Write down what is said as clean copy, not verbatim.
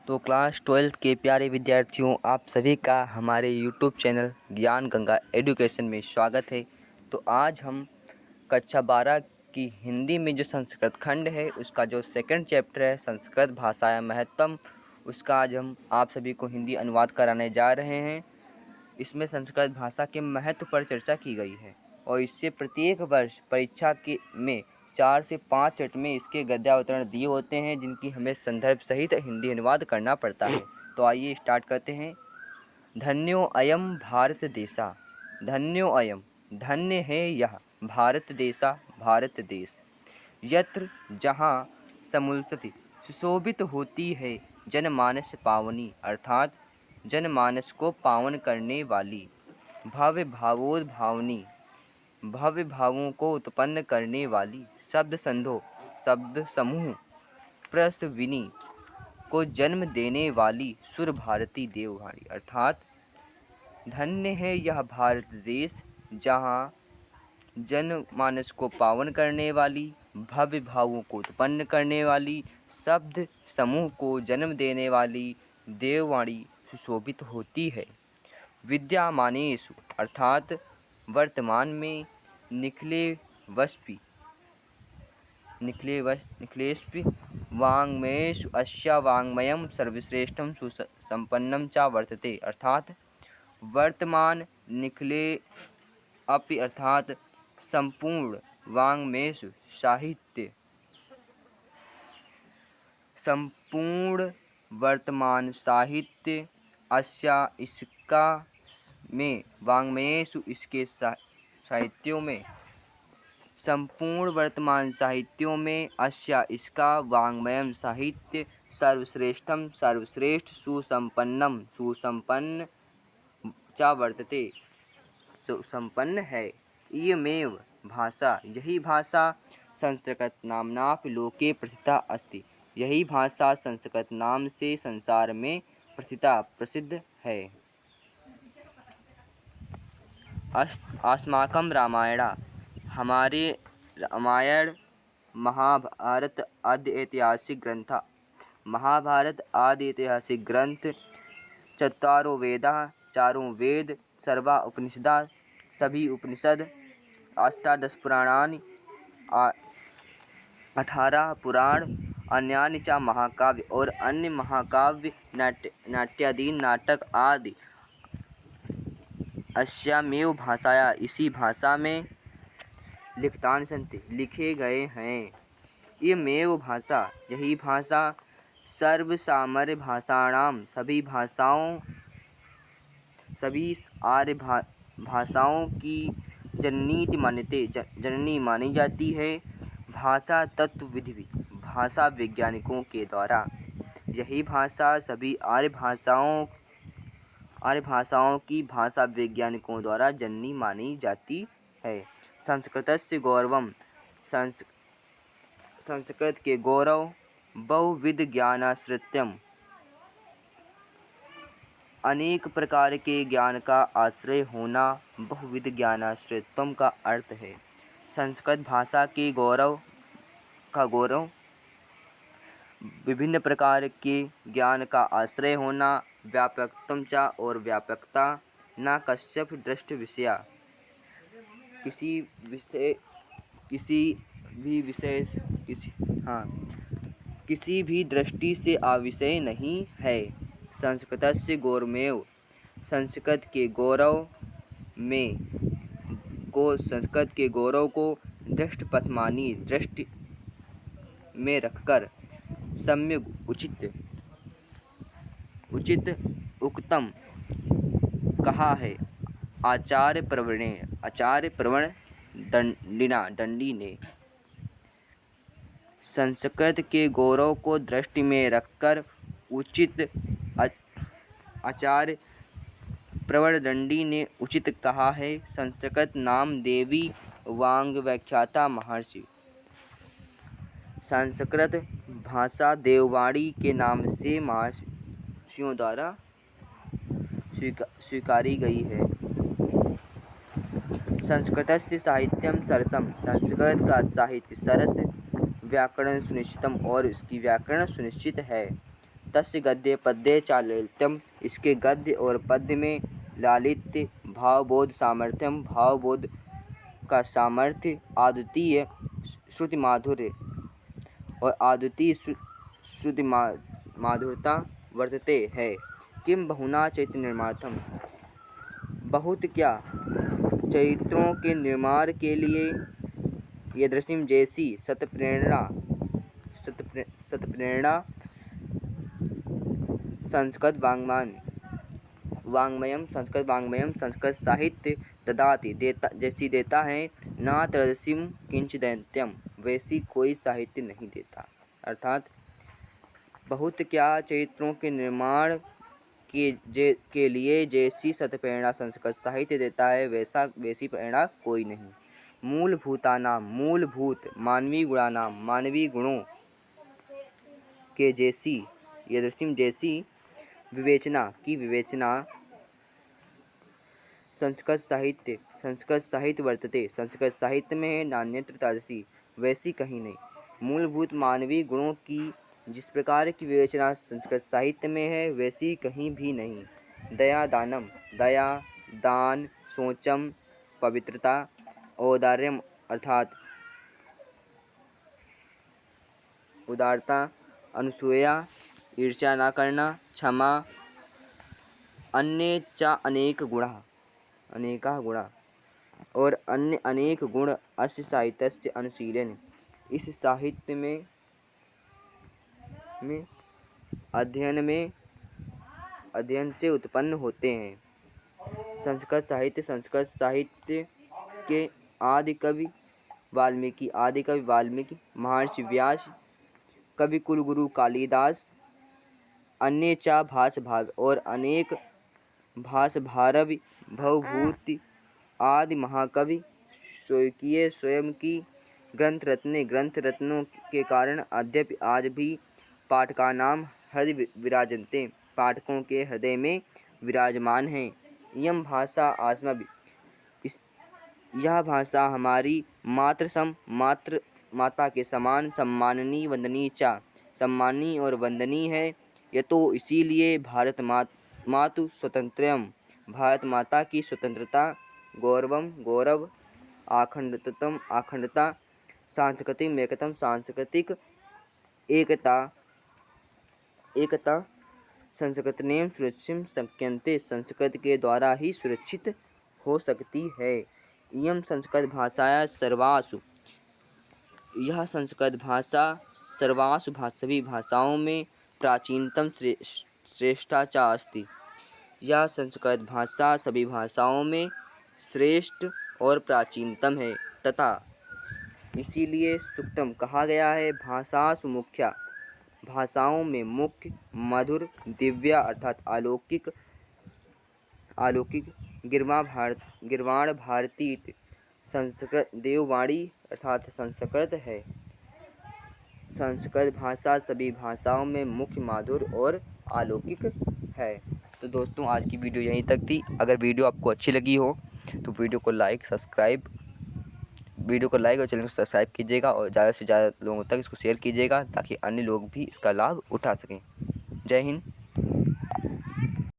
तो क्लास 12 के प्यारे विद्यार्थियों, आप सभी का हमारे यूट्यूब चैनल ज्ञान गंगा एजुकेशन में स्वागत है। तो आज हम कक्षा 12 की हिंदी में जो संस्कृत खंड है उसका जो सेकंड चैप्टर है संस्कृत भाषा महत्वम, उसका आज हम आप सभी को हिंदी अनुवाद कराने जा रहे हैं। इसमें संस्कृत भाषा के महत्व पर चर्चा की गई है और इससे प्रत्येक वर्ष परीक्षा के में 4 से 5 सेट में इसके गद्यावतरण दिए होते हैं, जिनकी हमें संदर्भ सहित हिंदी अनुवाद करना पड़ता है। तो आइए स्टार्ट करते हैं। धन्यो अयम भारत देशा, धन्यो अयम, धन्य है यह भारत देशा, भारत देश, यत्र जहाँ समुल्सति सुशोभित होती है जनमानस पावनी, अर्थात जनमानस को पावन करने वाली, भव्य भावोद्भावनी, भव्य भावों को उत्पन्न करने वाली, शब्द संधो शब्द समूह प्रसविनी को जन्म देने वाली सुर भारती देववाणी, अर्थात धन्य है यह भारत देश जहाँ जनमानस को पावन करने वाली, भव्य भावों को उत्पन्न करने वाली, शब्द समूह को जन्म देने वाली देववाणी सुशोभित होती है। विद्यमानेषु, अर्थात वर्तमान में, निखिलेष्वि वाङ्मयेषु अस्या वाङ्मयं सर्वश्रेष्ठं सुसंपन्नं च वर्तते, अर्थात वर्तमान निखिले अपि, अर्थात संपूर्ण वाङ्मयेषु साहित्य, संपूर्ण वर्तमान साहित्य, अस्या इसका में, वाङ्मयेषु इसके साहित्यों में, संपूर्ण वर्तमान साहित्यों में, अस्या इसका, वाङ्मयम साहित्य, सर्वश्रेष्ठम सर्वश्रेष्ठ, सुसंपन्नम सुसंपन्न, चा वर्तते सुसंपन्न है। इयमेव भाषा, यही भाषा संस्कृत नाम्नापि लोके प्रसिद्धा अस्ति, यही भाषा संस्कृत नाम से संसार में प्रसिद्ध है। अस्माकं रामायणा, हमारे रामायण महाभारत आदि ऐतिहासिक ग्रंथ, महाभारत आदि ऐतिहासिक ग्रंथ, चत्वारो वेदाः, चारों वेद, सर्वा उपनिषदा, सभी उपनिषद, अष्टादश पुराणानि, 18 पुराण, अन्यानि च महाकाव्य, और अन्य महाकाव्य, नाट्यादीन नाटक आदि, अस्यामेव भाषाया, इसी भाषा में, लिखितानि सन्ति, लिखे गए हैं। इयमेव भाषा, यही भाषा, सर्वसामर्य भाषाणाम, सभी भाषाओं, सभी आर्य भाषाओं की जननी मान्यते, जननी मानी जाती है। भाषा तत्व विधि, भाषा वैज्ञानिकों के द्वारा, यही भाषा सभी आर्य भाषाओं की भाषा वैज्ञानिकों द्वारा जननी मानी जाती है। संस्कृतस्य गौरवम, संस्कृत के गौरव, बहुविध ज्ञानाश्रित्यम, अनेक प्रकार के ज्ञान का आश्रय होना, बहुविध ज्ञानाश्रयत्वम का अर्थ है। संस्कृत भाषा के गौरव का गौरव, विभिन्न प्रकार के ज्ञान का आश्रय होना, व्यापकत्वम च, और व्यापकता, न कश्चित् दृष्ट विषया, किसी भी दृष्टि से अविषय नहीं है। संस्कृतस्य गौरवमेव, संस्कृत के गौरव में संस्कृत के गौरव को दृष्टपथमानी, दृष्टि में रखकर, सम्यक उचित उक्तम कहा है, आचार्य प्रवण दंडी ने। संस्कृत के गौरव को दृष्टि में रखकर उचित आचार्य प्रवण दंडी ने उचित कहा है। संस्कृत नाम देवी वांग व्याख्याता महर्षि, संस्कृत भाषा देववाणी के नाम से महर्षियों द्वारा स्वीकारी गई है। संस्कृतस्य साहित्यम सरसम, संस्कृत का साहित्य सरस, व्याकरण सुनिश्चितम, और इसकी व्याकरण सुनिश्चित है। तस्य गद्ये पद्ये च ललित्यम, इसके गद्य और पद्य में लालित्य, भावबोध, सामर्थ्यम, भावबोध का सामर्थ्य, अद्वितीय श्रुति माधुर्य और अद्वितीय श्रुति माधुरता वर्तते है। किम बहुना चैत्र निर्मार्थम, बहुत क्या चरित्रों के निर्माण के लिए यदृशिम जैसी सतप्रेरणा संस्कृत वाङ्मयम संस्कृत साहित्य ददाति जैसी देता है, ना तदृशिम किंच दैत्यम, वैसी कोई साहित्य नहीं देता। अर्थात बहुत क्या चरित्रों के निर्माण के लिए जैसी सतप्रेरणा संस्कृत साहित्य देता है, वैसी प्रेरणा कोई नहीं। मूलभूतानाम, मूलभूत मानवीय गुणानाम, मानवीय गुणों के जैसी यदृशिम जैसी विवेचना की विवेचना संस्कृत साहित्य वर्तते, संस्कृत साहित्य में है, नान्यत्र तादृशी, वैसी कहीं नहीं। मूलभूत मानवीय गुणों की जिस प्रकार की विवेचना संस्कृत साहित्य में है, वैसी कहीं भी नहीं। दया दानम, दया दान, शौचम पवित्रता, औदार्यम अर्थात उदारता, अनसूया ईर्ष्या न करना, क्षमा, अन्य च अनेका गुणा और अन्य अनेक गुण अस्य साहित्यस्य अनुशीलन, इस साहित्य में अध्ययन से उत्पन्न होते हैं। संस्कृत साहित्य के आदि कवि वाल्मीकि, महर्षि व्यास, कवि कुलगुरु कालिदास, अन्य चा भास भाग और अनेक भास भारवि भवभूति आदि महाकवि स्वकीय स्वयं की ग्रंथ रत्नों के कारण अद्यपि आज भी पाठकानाम हृदय विराजन्ते, पाठकों के हृदय में विराजमान हैं। यम भाषा आस्मभि, यह भाषा हमारी माता के समान सम्माननीय वंदनीय चा, सम्माननीय और वंदनीय है। यह तो इसीलिए भारत मातु स्वतंत्रयम, भारत माता की स्वतंत्रता, गौरव, अखंडता, सांस्कृतिक एकता संस्कृतनेम सुरक्षित शक्यन्ते, संस्कृत के द्वारा ही सुरक्षित हो सकती है। इयं संस्कृत भाषाया सर्वासु, यह संस्कृत भाषा सर्वासु सभी भाषाओं में प्राचीनतम श्रेष्ठा च अस्ति, यह संस्कृत भाषा सभी भाषाओं में श्रेष्ठ और प्राचीनतम है, तथा इसीलिए सुक्तम कहा गया है, भाषासु मुख्या, भाषाओं में मुख्य, मधुर, दिव्या अर्थात अलौकिक, गिर्वाण भारती, संस्कृत देववाणी अर्थात संस्कृत है। संस्कृत भाषा सभी भाषाओं में मुख्य, मधुर और अलौकिक है। तो दोस्तों आज की वीडियो यहीं तक थी। अगर वीडियो आपको अच्छी लगी हो तो वीडियो को लाइक और चैनल को सब्सक्राइब कीजिएगा और ज़्यादा से ज़्यादा लोगों तक इसको शेयर कीजिएगा, ताकि अन्य लोग भी इसका लाभ उठा सकें। जय हिंद।